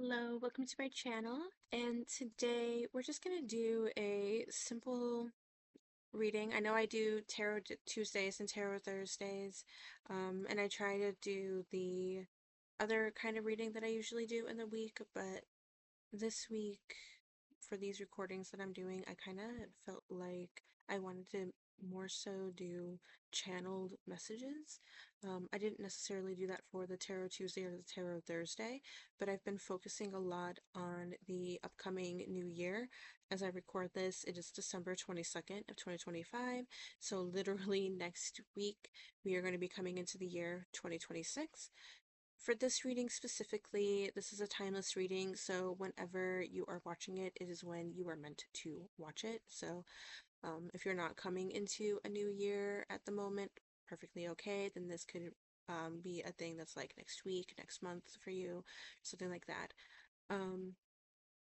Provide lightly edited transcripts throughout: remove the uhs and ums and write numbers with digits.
Hello, welcome to my channel. And today we're just going to do a simple reading. I know I do Tarot Tuesdays and Tarot Thursdays, and I try to do the other kind of reading that I usually do in the week, but this week, for these recordings that I'm doing, I kind of felt like I wanted to more so do channeled messages. I didn't necessarily do that for the Tarot Tuesday or the Tarot Thursday, but I've been focusing a lot on the upcoming new year. As I record this, it is December 22nd of 2025, so literally next week we are going to be coming into the year 2026. For this reading specifically, this is a timeless reading, so whenever you are watching it, it is when you are meant to watch it. So if you're not coming into a new year at the moment, perfectly okay, then this could be a thing that's like next week, next month for you, something like that. Um,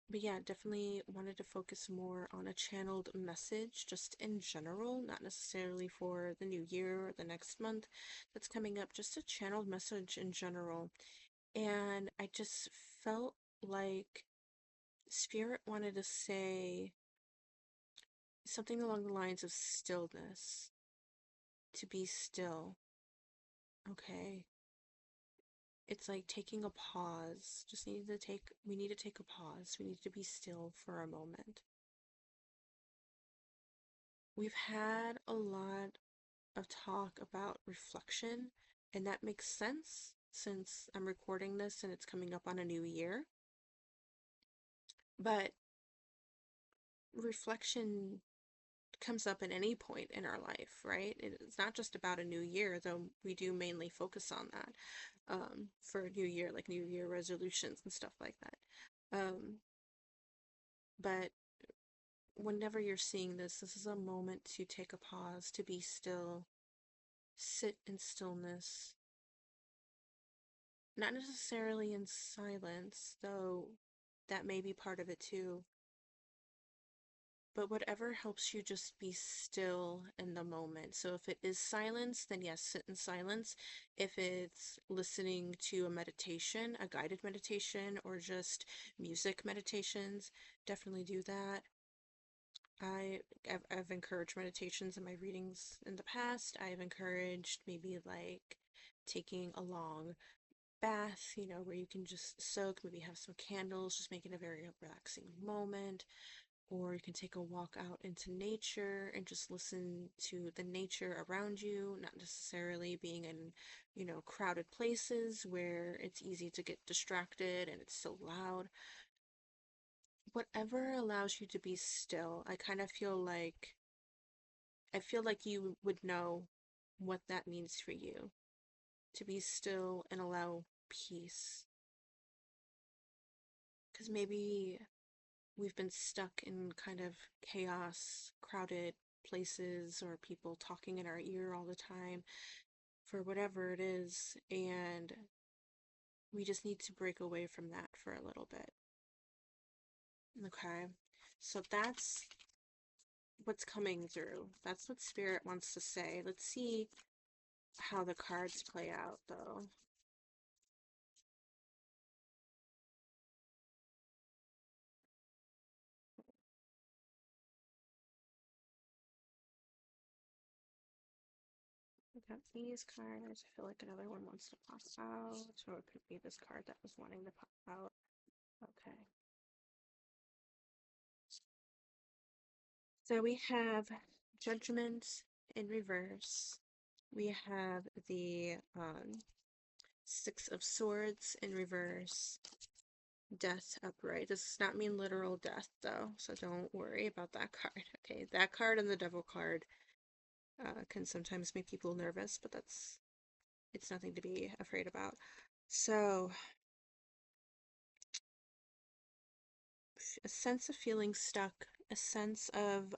but yeah, definitely wanted to focus more on a channeled message just in general, not necessarily for the new year or the next month that's coming up, just a channeled message in general. And I just felt like Spirit wanted to say something along the lines of stillness, to be still, okay? It's like taking a pause. We need to take a pause. We need to be still for a moment. We've had a lot of talk about reflection, and that makes sense since I'm recording this and it's coming up on a new year. But reflection comes up at any point in our life, right? It's not just about a new year, though we do mainly focus on that for a new year, like New Year resolutions and stuff like that. But whenever you're seeing this, this is a moment to take a pause, to be still, sit in stillness, not necessarily in silence, though that may be part of it too. But whatever helps you just be still in the moment. So if it is silence, then yes, sit in silence. If it's listening to a meditation, a guided meditation, or just music meditations, definitely do that. I've encouraged meditations in my readings in the past. I've encouraged maybe like taking a long bath, where you can just soak, maybe have some candles, just make it a very relaxing moment. Or you can take a walk out into nature and just listen to the nature around you, not necessarily being in, crowded places where it's easy to get distracted and it's so loud. Whatever allows you to be still, I feel like you would know what that means for you, to be still and allow peace. Because maybe we've been stuck in kind of chaos, crowded places, or people talking in our ear all the time for whatever it is, and we just need to break away from that for a little bit. Okay, so that's what's coming through. That's what Spirit wants to say. Let's see how the cards play out, though. I got these cards. I feel like another one wants to pop out, so it could be this card that was wanting to pop out. Okay. So we have Judgment in reverse. We have the Six of Swords in reverse. Death upright. This does not mean literal death, though, so don't worry about that card. Okay, that card and the Devil card can sometimes make people nervous, but it's nothing to be afraid about. So, a sense of feeling stuck, a sense of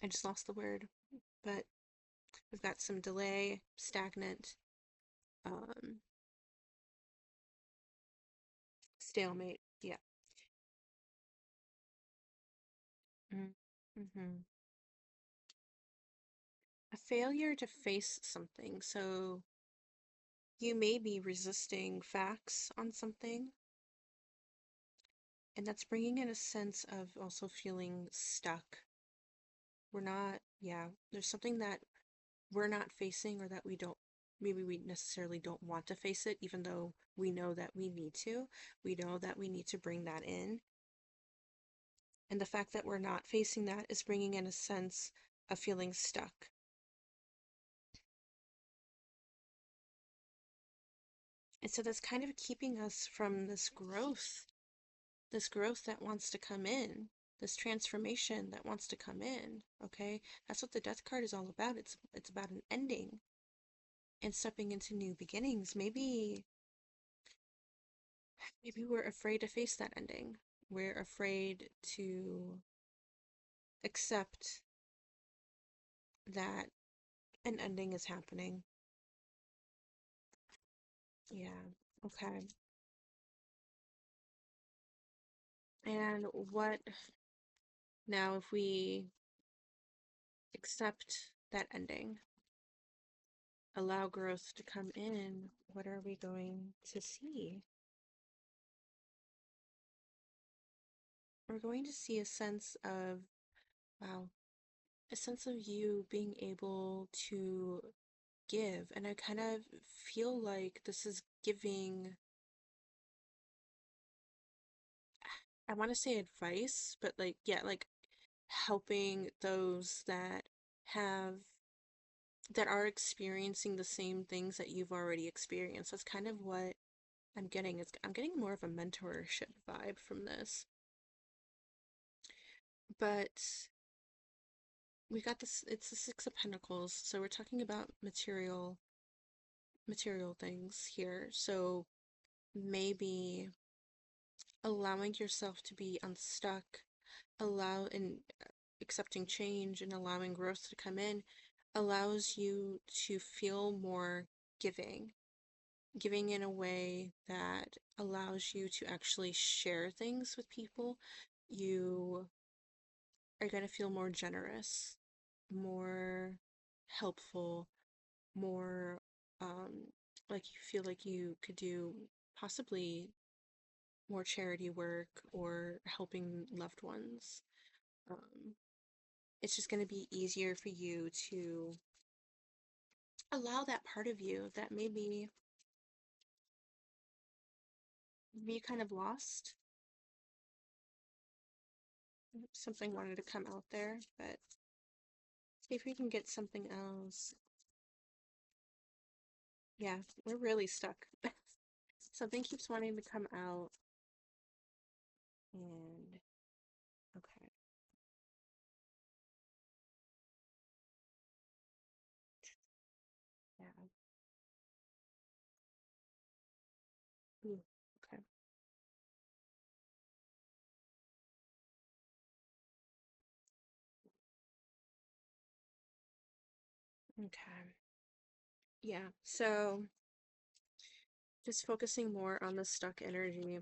I just lost the word, but we've got some delay, stagnant, um, stalemate. Yeah. Mm-hmm. A failure to face something. So You may be resisting facts on something, and that's bringing in a sense of also feeling stuck. We're not, yeah, there's something that we're not facing or that we don't, maybe we necessarily don't want to face it, even though we know that we need to. We know that we need to bring that in. And the fact that we're not facing that is bringing in a sense of feeling stuck. And so that's kind of keeping us from this growth that wants to come in, this transformation that wants to come in, okay? That's what the death card is all about. It's about an ending and stepping into new beginnings. Maybe we're afraid to face that ending. We're afraid to accept that an ending is happening. Yeah. Okay. And what now if we accept that ending, allow growth to come in, what are we going to see? We're going to see a sense of, wow, a sense of you being able to give. And I kind of feel like this is giving, I want to say advice, but like, yeah, like helping those have, that are experiencing the same things that you've already experienced. That's kind of what I'm getting. I'm getting more of a mentorship vibe from this. But we got this, it's the Six of Pentacles, so we're talking about material things here. So maybe allowing yourself to be unstuck, allow and accepting change and allowing growth to come in allows you to feel more giving, giving in a way that allows you to actually share things with people. You are going to feel more generous, more helpful, more like you feel like you could do possibly more charity work or helping loved ones. Um, it's just going to be easier for you to allow that part of you that maybe you kind of lost. Something wanted to come out there, but see if we can get something else. Yeah, we're really stuck. Something keeps wanting to come out, and okay, yeah. Ooh, okay, okay. Yeah, so just focusing more on the stuck energy.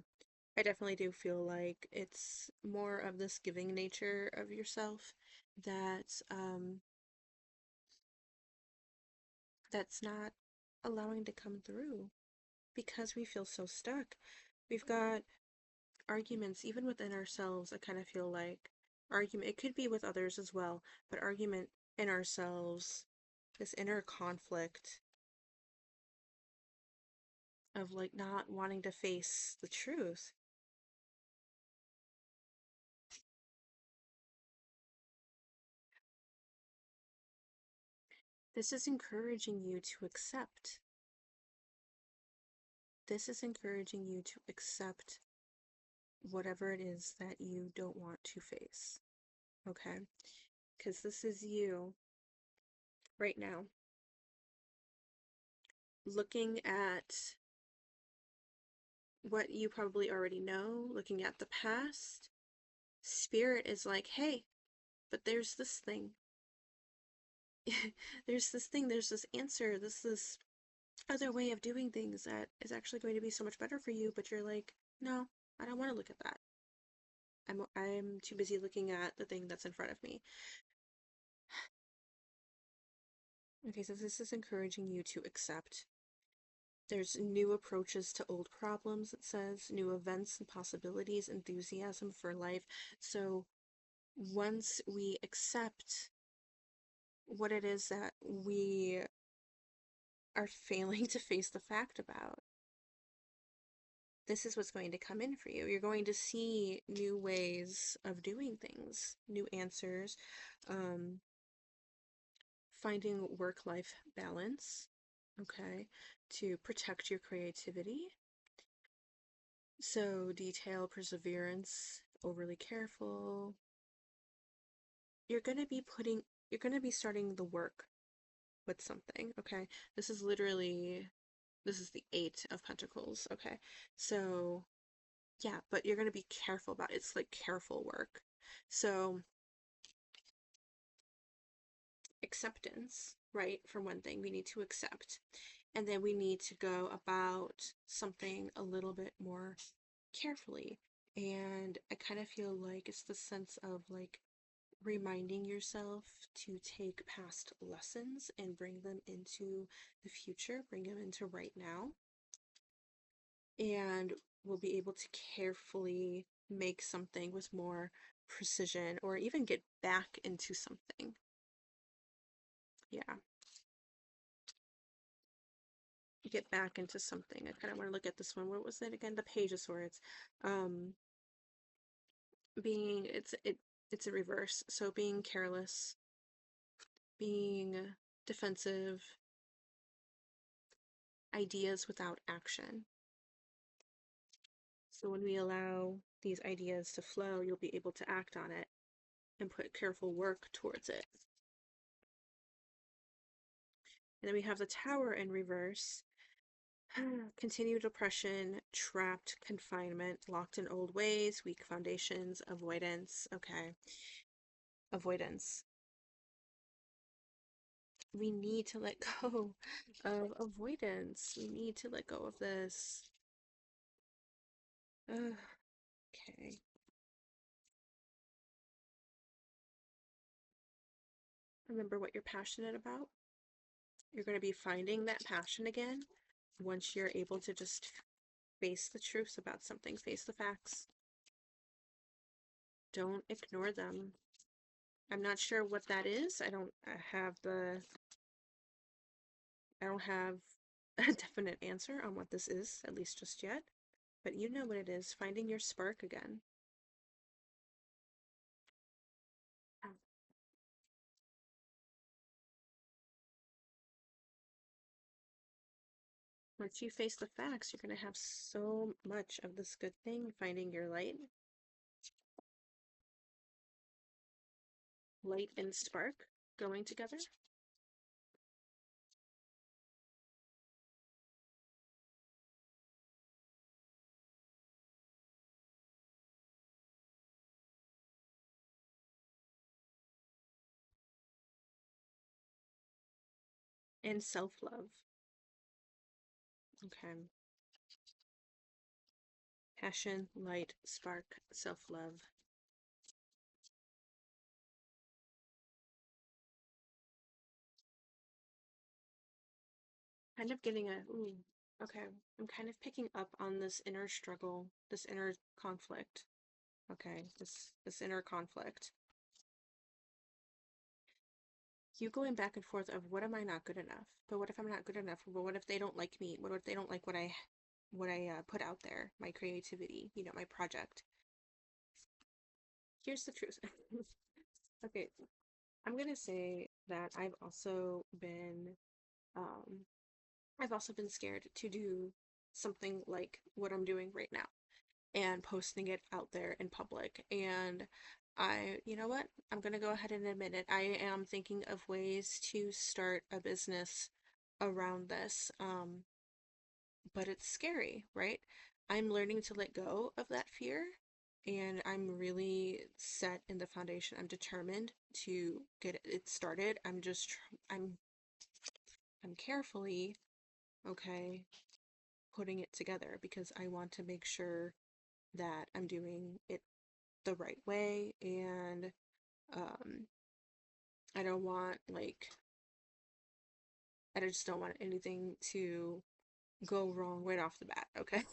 I definitely do feel like it's more of this giving nature of yourself that that's not allowing to come through because we feel so stuck. We've got arguments even within ourselves. I kind of feel like argument, it could be with others as well, but argument in ourselves, this inner conflict of like not wanting to face the truth. This is encouraging you to accept. This is encouraging you to accept whatever it is that you don't want to face. Okay? Because this is you right now looking at what you probably already know, looking at the past. Spirit is like, hey, but there's this thing. There's this answer, this other way of doing things that is actually going to be so much better for you, but you're like, no, I don't want to look at that. I'm too busy looking at the thing that's in front of me. Okay, so this is encouraging you to accept There's new approaches to old problems, it says, new events and possibilities, enthusiasm for life. So once we accept what it is that we are failing to face the fact about, this is what's going to come in for you. You're going to see new ways of doing things, new answers, um, finding work-life balance, okay, to protect your creativity. So detail, perseverance, overly careful. You're going to be putting, you're going to be starting the work with something, okay? This is literally, this is the Eight of Pentacles, okay? So, yeah, but you're going to be careful about it. It's like careful work. So, acceptance, right? For one thing, we need to accept. And then we need to go about something a little bit more carefully. And I kind of feel like it's the sense of like reminding yourself to take past lessons and bring them into the future, bring them into right now. And we'll be able to carefully make something with more precision or even get back into something. Yeah, get back into something. I kind of want to look at this one. What was it again? The Page of Swords. Um, being it's a reverse. So being careless, being defensive, ideas without action. So when we allow these ideas to flow, you'll be able to act on it and put careful work towards it. And then we have the Tower in reverse. Continued oppression, trapped confinement, locked in old ways, weak foundations, avoidance. Okay. Avoidance. We need to let go of avoidance. We need to let go of this. Okay. Remember what you're passionate about. You're going to be finding that passion again once you're able to just face the truths about something, face the facts. Don't ignore them. I'm not sure what that is. I don't have a definite answer on what this is, at least just yet. But you know what it is, finding your spark again. Once you face the facts, you're going to have so much of this good thing, finding your light. Light and spark going together. And self-love. Okay. Passion, light, spark, self-love. Kind of getting a, ooh, okay. I'm kind of picking up on this inner struggle, this inner conflict. Okay, this inner conflict. You going back and forth of what am I not good enough? But what if I'm not good enough? But what if they don't like me? What if they don't like what I put out there, my creativity, my project? Here's the truth. Okay, I'm gonna say that um, I've also been scared to do something like what I'm doing right now and posting it out there in public. And you know what? I'm gonna go ahead and admit it. I am thinking of ways to start a business around this. But it's scary, right? I'm learning to let go of that fear, and I'm really set in the foundation. I'm determined to get it started. I'm carefully, okay, putting it together because I want to make sure that I'm doing it the right way, and um I don't want like I just don't want anything to go wrong right off the bat, okay?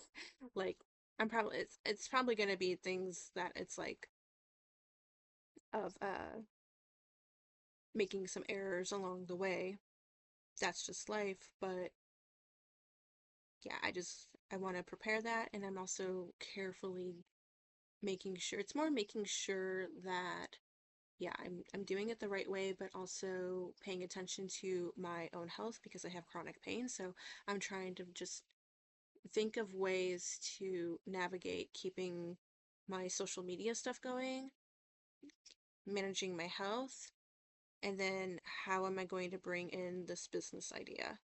Like it's probably gonna be things that it's like of making some errors along the way. That's just life, but yeah, I want to prepare that, and I'm also carefully making sure it's more making sure that yeah, I'm doing it the right way, but also paying attention to my own health because I have chronic pain. So I'm trying to just think of ways to navigate keeping my social media stuff going, managing my health, and then how am I going to bring in this business idea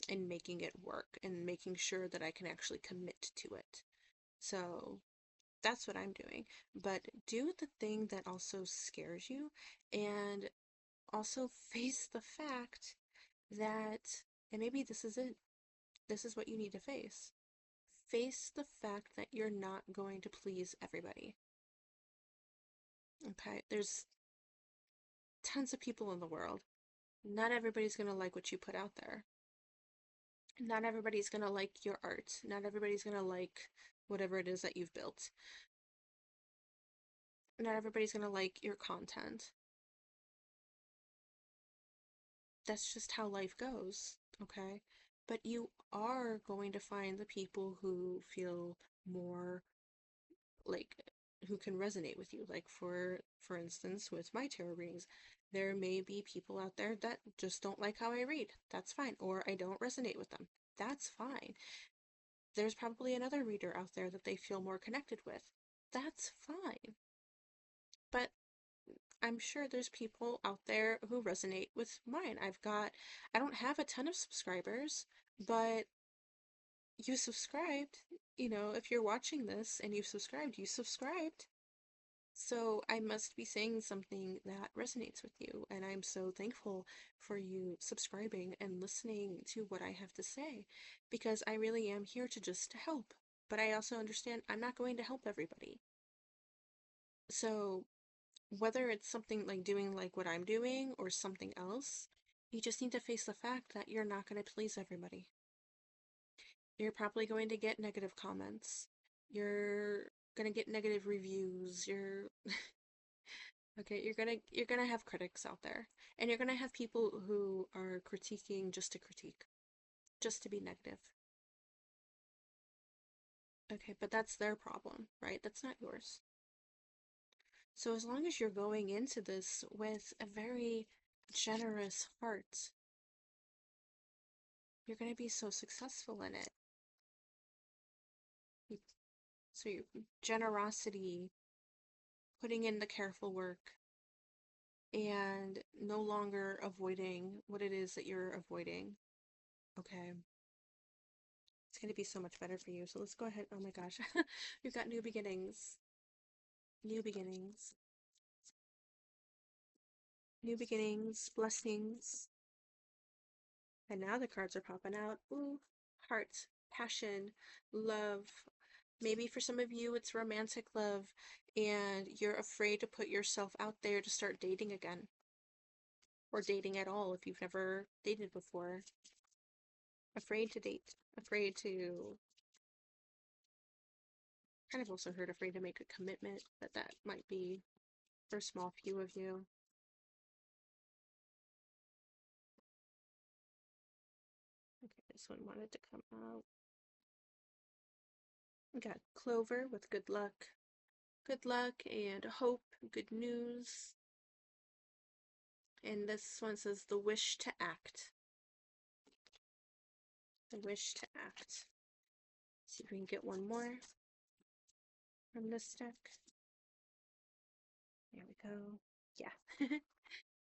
and making it work and making sure that I can actually commit to it. So that's what I'm doing. But do the thing that also scares you and also face the fact that, and maybe this is it, this is what you need to face. Face the fact that you're not going to please everybody. Okay? There's tons of people in the world. Not everybody's going to like what you put out there. Not everybody's going to like your art. Not everybody's going to like whatever it is that you've built. Not everybody's going to like your content. That's just how life goes, okay? But you are going to find the people who feel more like who can resonate with you. Like for instance, with my tarot readings, there may be people out there that just don't like how I read. That's fine. Or I don't resonate with them. That's fine. There's probably another reader out there that they feel more connected with. That's fine. But I'm sure there's people out there who resonate with mine. I don't have a ton of subscribers, but you subscribed. If you're watching this and you've subscribed, you subscribed. So I must be saying something that resonates with you, and I'm so thankful for you subscribing and listening to what I have to say, because I really am here to just help. But I also understand I'm not going to help everybody. So whether it's something like doing like what I'm doing or something else, you just need to face the fact that you're not going to please everybody. You're probably going to get negative comments. You're going to get negative reviews. You're okay, you're going to have critics out there. And you're going to have people who are critiquing just to critique, just to be negative. Okay, but that's their problem, right? That's not yours. So as long as you're going into this with a very generous heart, you're going to be so successful in it. So your generosity, putting in the careful work, and no longer avoiding what it is that you're avoiding. Okay. It's going to be so much better for you. So let's go ahead. Oh my gosh. We've got new beginnings. New beginnings. New beginnings. Blessings. And now the cards are popping out. Ooh. Heart. Passion. Love. Maybe for some of you it's romantic love and you're afraid to put yourself out there to start dating again. Or dating at all if you've never dated before. Afraid to date. Afraid to... Kind of also heard afraid to make a commitment, but that might be for a small few of you. Okay, this one wanted to come out. We got Clover with good luck. Good luck and hope, good news. And this one says the wish to act. The wish to act. Let's see if we can get one more from this deck. There we go. Yeah.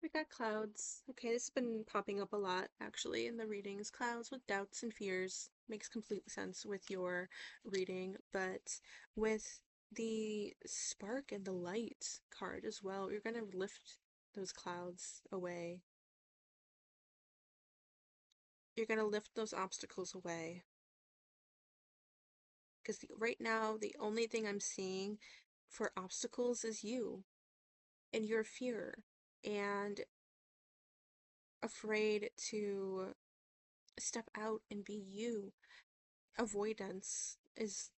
We got clouds. Okay, this has been popping up a lot, actually, in the readings. Clouds with doubts and fears. Makes complete sense with your reading, but with the spark and the light card as well, you're going to lift those clouds away. You're going to lift those obstacles away. Because right now, the only thing I'm seeing for obstacles is you and your fear and afraid to step out and be you. Avoidance is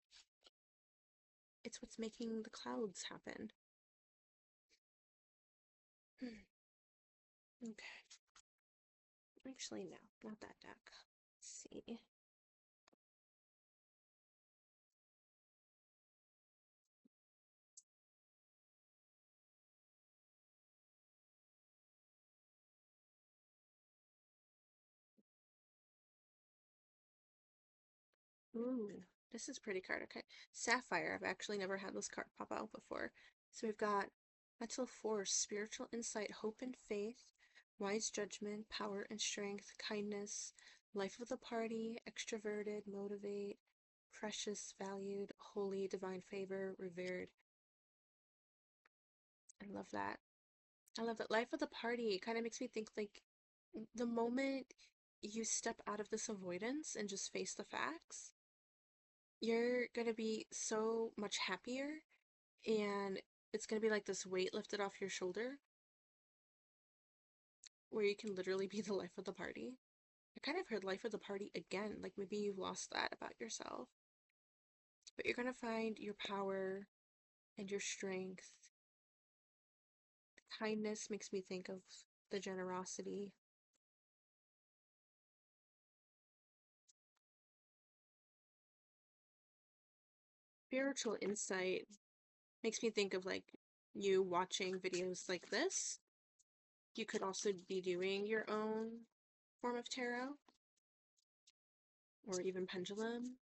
it's what's making the clouds happen. Okay. Actually, no, not that deck. Let's see. Ooh, this is a pretty card. Okay. Sapphire. I've actually never had this card pop out before. So we've got mental force, spiritual insight, hope and faith, wise judgment, power and strength, kindness, life of the party, extroverted, motivate, precious, valued, holy, divine favor, revered. I love that. I love that. Life of the party. It kind of makes me think like the moment you step out of this avoidance and just face the facts, you're gonna be so much happier, and it's gonna be like this weight lifted off your shoulder where you can literally be the life of the party. I kind of heard life of the party again, like maybe you've lost that about yourself. But you're gonna find your power and your strength. Kindness makes me think of the generosity. Spiritual insight makes me think of like you watching videos like this. You could also be doing your own form of tarot or even pendulum.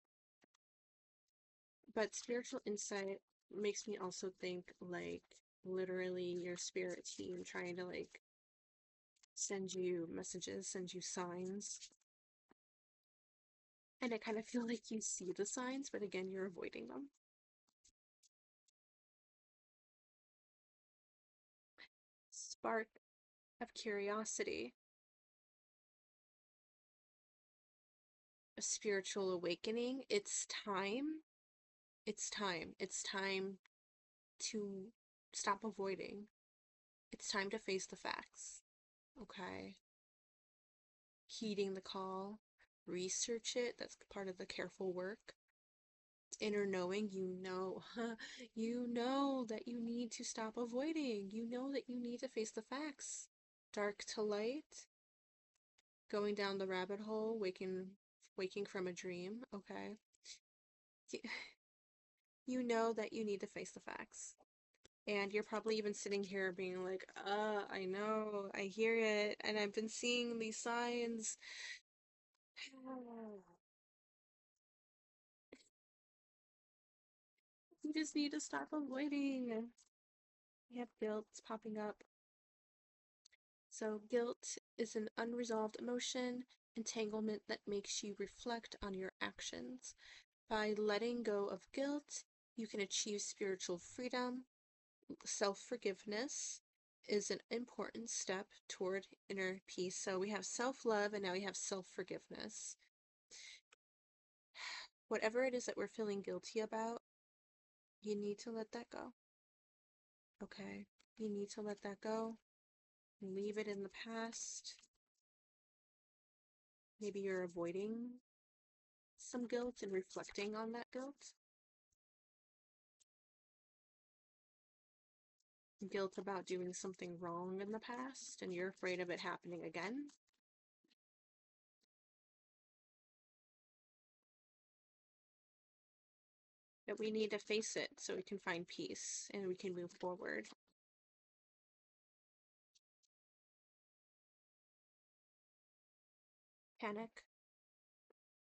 But spiritual insight makes me also think like literally your spirit team trying to like send you messages, send you signs. And I kind of feel like you see the signs, but again, you're avoiding them. Spark of curiosity, a spiritual awakening. It's time. It's time. It's time to stop avoiding. It's time to face the facts. Okay. Heeding the call. Research it. That's part of the careful work. Inner knowing, you know that you need to stop avoiding. You know that you need to face the facts. Dark to light. Going down the rabbit hole, waking from a dream. Okay. You know that you need to face the facts. And you're probably even sitting here being like, I know, I hear it, and I've been seeing these signs. You just need to stop avoiding. We have guilt popping up. So, guilt is an unresolved emotion, entanglement that makes you reflect on your actions. By letting go of guilt, you can achieve spiritual freedom. Self-forgiveness is an important step toward inner peace. So we have self-love and now we have self-forgiveness. Whatever it is that we're feeling guilty about, you need to let that go. Okay? You need to let that go. Leave it in the past. Maybe you're avoiding some guilt and reflecting on that guilt. Guilt about doing something wrong in the past and you're afraid of it happening again. But we need to face it so we can find peace and we can move forward. Panic.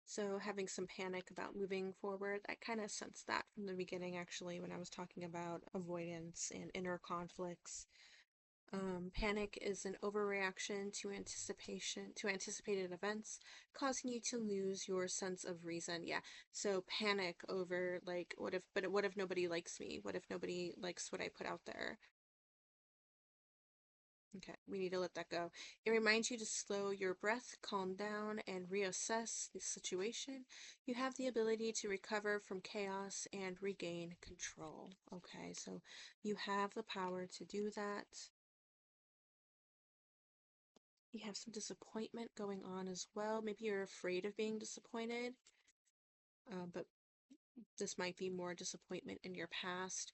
So having some panic about moving forward, I kind of sensed that from the beginning actually when I was talking about avoidance and inner conflicts. Panic is an overreaction to anticipated events, causing you to lose your sense of reason. Yeah. So panic over like, what if nobody likes me? What if nobody likes what I put out there? Okay, we need to let that go. It reminds you to slow your breath, calm down, and reassess the situation. You have the ability to recover from chaos and regain control. Okay, so you have the power to do that. You have some disappointment going on as well. Maybe you're afraid of being disappointed, but this might be more disappointment in your past.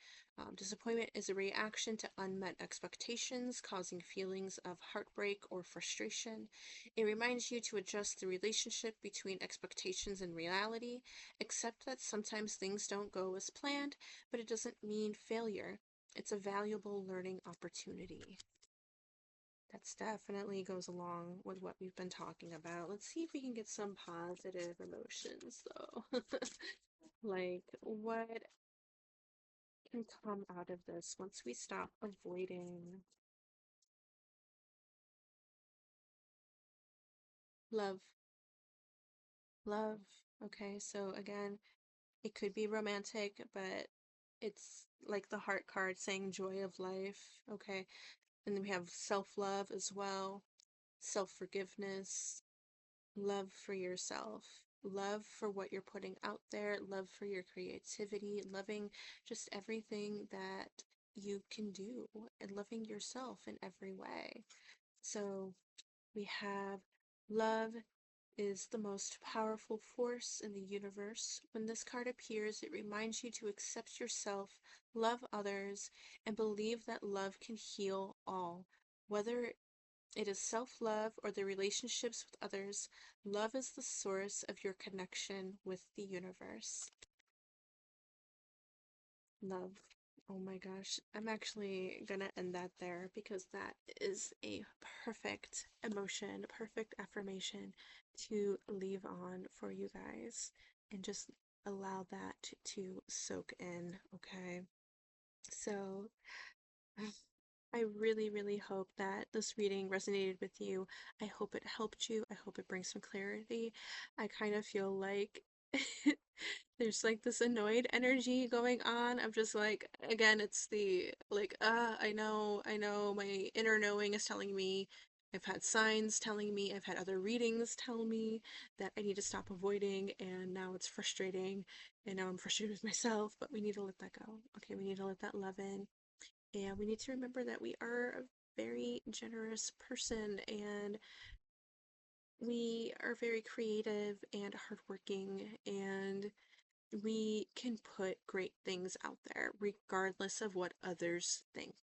Disappointment is a reaction to unmet expectations, causing feelings of heartbreak or frustration. It reminds you to adjust the relationship between expectations and reality. Accept that sometimes things don't go as planned, but it doesn't mean failure. It's a valuable learning opportunity. That's definitely goes along with what we've been talking about. Let's see if we can get some positive emotions, though. Like, what can come out of this once we stop avoiding love? Love. Okay, so again, it could be romantic, but it's like the heart card saying joy of life. Okay, and then we have self-love as well, self-forgiveness, love for yourself, love for what you're putting out there, love for your creativity, loving just everything that you can do, and loving yourself in every way. So we have love is the most powerful force in the universe. When this card appears, it reminds you to accept yourself, love others, and believe that love can heal all. Whether it is self-love or the relationships with others, love is the source of your connection with the universe. Love. Oh my gosh, I'm actually gonna end that there because that is a perfect emotion, perfect affirmation to leave on for you guys and just allow that to soak in, okay? So, I really, really hope that this reading resonated with you. I hope it helped you. I hope it brings some clarity. I kind of feel like there's like this annoyed energy going on. I'm just like, again, it's the like, I know, my inner knowing is telling me, I've had signs telling me, I've had other readings tell me that I need to stop avoiding, and now it's frustrating, and now I'm frustrated with myself, but we need to let that go. Okay, we need to let that love in, and we need to remember that we are a very generous person, and we are very creative and hardworking, and we can put great things out there regardless of what others think.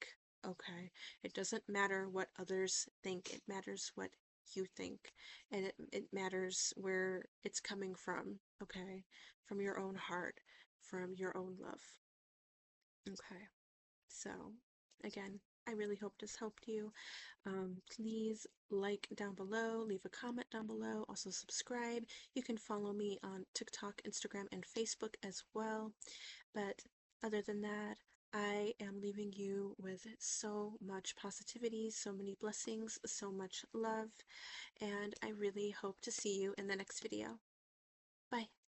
Okay? It doesn't matter what others think, it matters what you think, and it matters where it's coming from. Okay? From your own heart, from your own love. Okay? So, again, I really hope this helped you. Please like down below, leave a comment down below, also subscribe. You can follow me on TikTok, Instagram, and Facebook as well. But other than that, I am leaving you with so much positivity, so many blessings, so much love, and I really hope to see you in the next video. Bye.